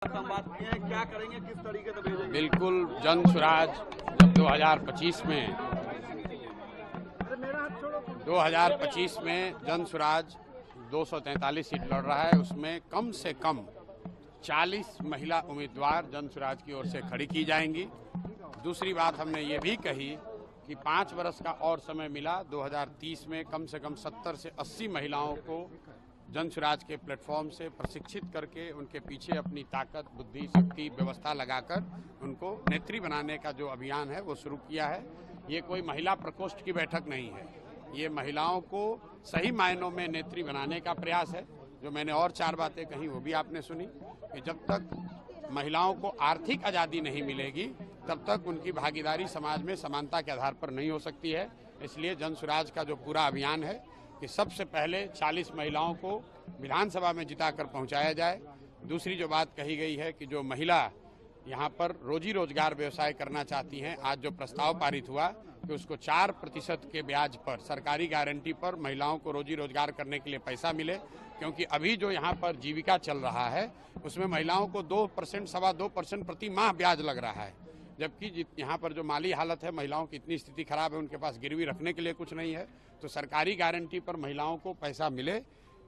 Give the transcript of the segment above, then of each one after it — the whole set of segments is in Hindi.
संवाद किए हैं, क्या करेंगे, किस तरीके से भेजेंगे? बिल्कुल, जन स्वराज जब 2025 में जन स्वराज 243 सीट लड़ रहा है, उसमें कम से कम 40 महिला उम्मीदवार जन स्वराज की ओर से खड़ी की जाएंगी। दूसरी बात हमने ये भी कही कि 5 वर्ष का और समय मिला, 2030 में कम से कम 70 से 80 महिलाओं को जन स्वराज के प्लेटफॉर्म से प्रशिक्षित करके उनके पीछे अपनी ताकत, बुद्धि, शक्ति, व्यवस्था लगाकर उनको नेत्री बनाने का जो अभियान है वो शुरू किया है। ये कोई महिला प्रकोष्ठ की बैठक नहीं है, ये महिलाओं को सही मायनों में नेत्री बनाने का प्रयास है। जो मैंने और 4 बातें कही वो भी आपने सुनी कि जब तक महिलाओं को आर्थिक आज़ादी नहीं मिलेगी तब तक उनकी भागीदारी समाज में समानता के आधार पर नहीं हो सकती है। इसलिए जन स्वराज का जो पूरा अभियान है कि सबसे पहले 40 महिलाओं को विधानसभा में जिताकर पहुंचाया जाए। दूसरी जो बात कही गई है कि जो महिला यहाँ पर रोजी रोजगार व्यवसाय करना चाहती हैं, आज जो प्रस्ताव पारित हुआ कि उसको 4% के ब्याज पर, सरकारी गारंटी पर महिलाओं को रोजी रोजगार करने के लिए पैसा मिले, क्योंकि अभी जो यहाँ पर जीविका चल रहा है उसमें महिलाओं को 2%, 2.25% प्रति माह ब्याज लग रहा है, जबकि यहाँ पर जो माली हालत है, महिलाओं की इतनी स्थिति खराब है, उनके पास गिरवी रखने के लिए कुछ नहीं है। तो सरकारी गारंटी पर महिलाओं को पैसा मिले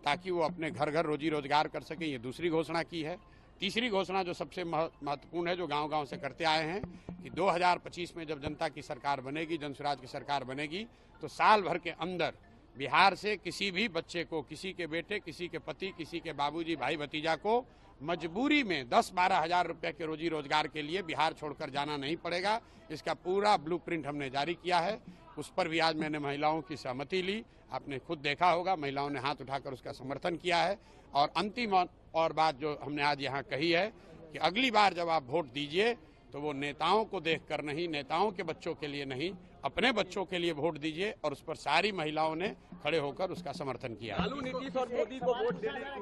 ताकि वो अपने घर घर रोजी रोजगार कर सकें, ये दूसरी घोषणा की है। तीसरी घोषणा जो सबसे महत्वपूर्ण है, जो गांव-गांव से करते आए हैं कि 2025 में जब जनता की सरकार बनेगी, जन स्वराज की सरकार बनेगी, तो साल भर के अंदर बिहार से किसी भी बच्चे को, किसी के बेटे, किसी के पति, किसी के बाबूजी, भाई भतीजा को मजबूरी में 10-12 हज़ार रुपये के रोजी रोजगार के लिए बिहार छोड़कर जाना नहीं पड़ेगा। इसका पूरा ब्लूप्रिंट हमने जारी किया है, उस पर भी आज मैंने महिलाओं की सहमति ली। आपने खुद देखा होगा, महिलाओं ने हाथ उठाकर उसका समर्थन किया है। और अंतिम और बात जो हमने आज यहाँ कही है कि अगली बार जब आप वोट दीजिए तो वो नेताओं को देखकर नहीं, नेताओं के बच्चों के लिए नहीं, अपने बच्चों के लिए वोट दीजिए। और उस पर सारी महिलाओं ने खड़े होकर उसका समर्थन किया। लालू, नीतीश और मोदी को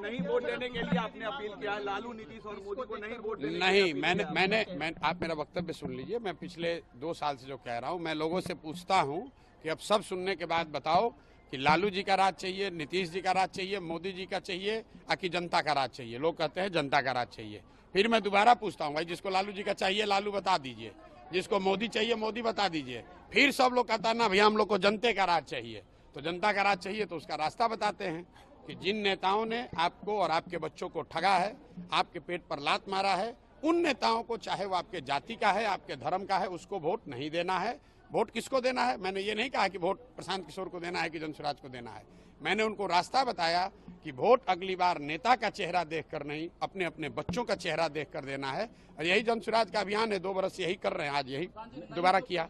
नहीं वोट देने के लिए आपने अपील किया है। लालू, नीतीश और मोदी को नहीं वोट देने नहीं, आप मेरा वक्तव्य सुन लीजिए। मैं पिछले 2 साल से जो कह रहा हूँ, मैं लोगों से पूछता हूँ कि अब सब सुनने के बाद बताओ कि लालू जी का राज चाहिए, नीतीश जी का राज चाहिए, मोदी जी का चाहिए, या कि जनता का राज चाहिए? लोग कहते हैं जनता का राज चाहिए। फिर मैं दोबारा पूछता हूँ, भाई जिसको लालू जी का चाहिए लालू बता दीजिए, जिसको मोदी चाहिए मोदी बता दीजिए। फिर सब लोग कहता है ना भैया हम लोग को जनता का राज चाहिए। तो जनता का राज चाहिए तो उसका रास्ता बताते हैं कि जिन नेताओं ने आपको और आपके बच्चों को ठगा है, आपके पेट पर लात मारा है, उन नेताओं को, चाहे वो आपके जाति का है, आपके धर्म का है, उसको वोट नहीं देना है। वोट किसको देना है? मैंने ये नहीं कहा कि वोट प्रशांत किशोर को देना है कि जन स्वराज को देना है। मैंने उनको रास्ता बताया कि वोट अगली बार नेता का चेहरा देखकर नहीं, अपने अपने बच्चों का चेहरा देखकर देना है। और यही जन स्वराज का अभियान है, 2 बरस यही कर रहे हैं, आज यही दोबारा किया।